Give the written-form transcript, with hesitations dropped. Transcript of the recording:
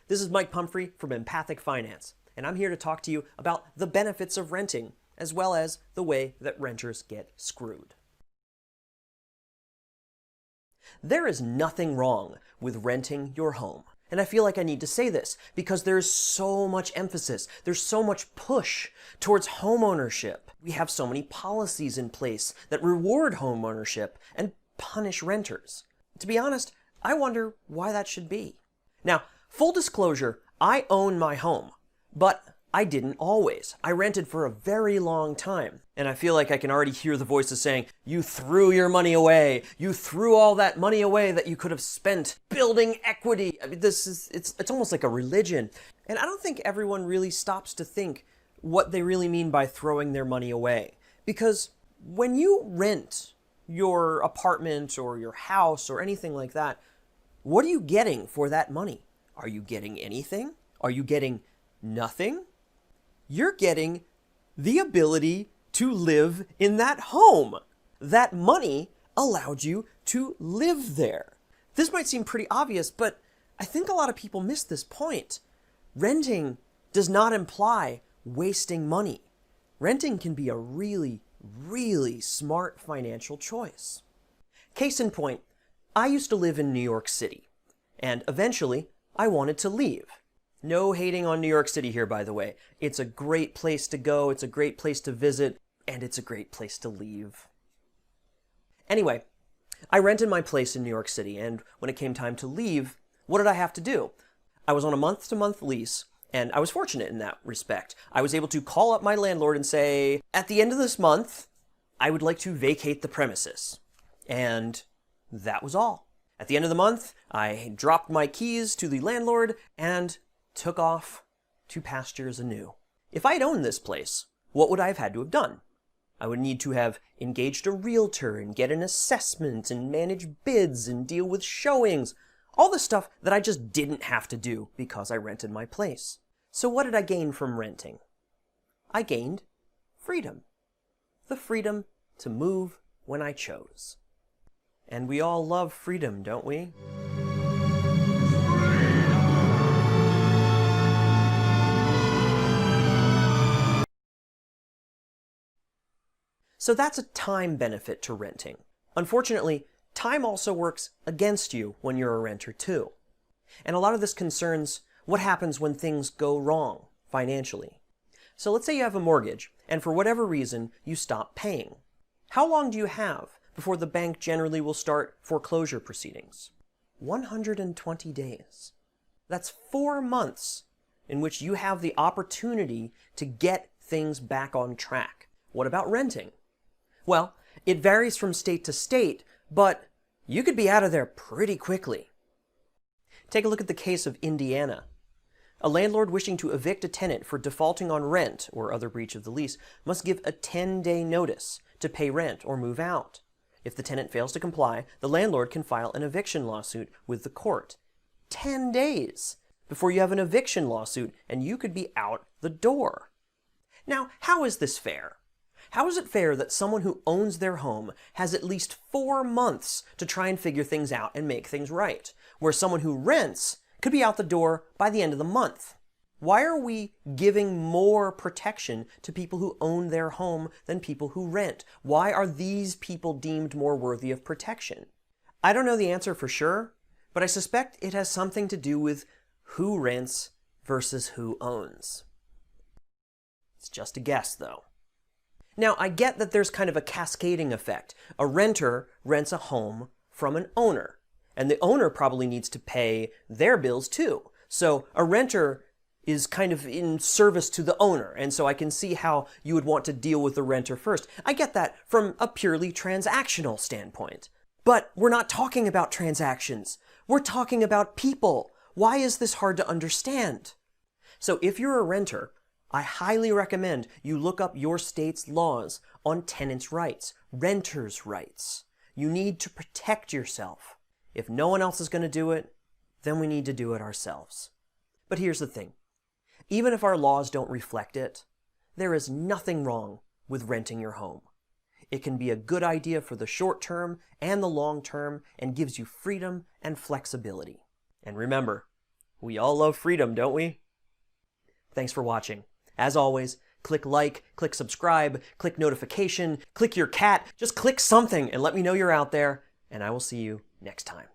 This is Mike Pumphrey from Empathic Finance, and I'm here to talk to you about the benefits of renting, as well as the way that renters get screwed. There is nothing wrong with renting your home. And I feel like I need to say this because there's so much emphasis, there's so much push towards homeownership. We have so many policies in place that reward homeownership and punish renters. To be honest, I wonder why that should be. Now, full disclosure, I own my home, but I didn't always. I rented for a very long time. And I feel like I can already hear the voices saying, you threw your money away. You threw all that money away that you could have spent building equity. I mean, it's almost like a religion. And I don't think everyone really stops to think what they really mean by throwing their money away. Because when you rent your apartment or your house or anything like that, what are you getting for that money? Are you getting anything? Are you getting nothing? You're getting the ability to live in that home. That money allowed you to live there. This might seem pretty obvious, but I think a lot of people miss this point. Renting does not imply wasting money. Renting can be a really, really smart financial choice. Case in point, I used to live in New York City, and eventually I wanted to leave. No hating on New York City here, by the way. It's a great place to go, it's a great place to visit, and it's a great place to leave. Anyway, I rented my place in New York City, and when it came time to leave, what did I have to do? I was on a month-to-month lease, and I was fortunate in that respect. I was able to call up my landlord and say, at the end of this month, I would like to vacate the premises. And that was all. At the end of the month, I dropped my keys to the landlord and took off to pastures anew. If I had owned this place, what would I have had to have done? I would need to have engaged a realtor and get an assessment and manage bids and deal with showings, all the stuff that I just didn't have to do because I rented my place. So what did I gain from renting? I gained freedom. The freedom to move when I chose. And we all love freedom, don't we? So that's a time benefit to renting. Unfortunately, time also works against you when you're a renter too. And a lot of this concerns what happens when things go wrong financially. So let's say you have a mortgage, and for whatever reason, you stop paying. How long do you have before the bank generally will start foreclosure proceedings? 120 days. That's 4 months in which you have the opportunity to get things back on track. What about renting? Well, it varies from state to state, but you could be out of there pretty quickly. Take a look at the case of Indiana. A landlord wishing to evict a tenant for defaulting on rent or other breach of the lease must give a 10-day notice to pay rent or move out. If the tenant fails to comply, the landlord can file an eviction lawsuit with the court. 10 days before you have an eviction lawsuit and you could be out the door. Now, how is this fair? How is it fair that someone who owns their home has at least 4 months to try and figure things out and make things right, where someone who rents could be out the door by the end of the month? Why are we giving more protection to people who own their home than people who rent? Why are these people deemed more worthy of protection? I don't know the answer for sure, but I suspect it has something to do with who rents versus who owns. It's just a guess, though. Now, I get that there's kind of a cascading effect. A renter rents a home from an owner, and the owner probably needs to pay their bills too. So a renter is kind of in service to the owner, and so I can see how you would want to deal with the renter first. I get that from a purely transactional standpoint. But we're not talking about transactions. We're talking about people. Why is this hard to understand? So if you're a renter, I highly recommend you look up your state's laws on tenants' rights, renters' rights. You need to protect yourself. If no one else is going to do it, then we need to do it ourselves. But here's the thing. Even if our laws don't reflect it, there is nothing wrong with renting your home. It can be a good idea for the short term and the long term and gives you freedom and flexibility. And remember, We all love freedom, don't we? Thanks for watching. As always, click like, click subscribe, click notification, click your cat, just click something and let me know you're out there, and I will see you next time.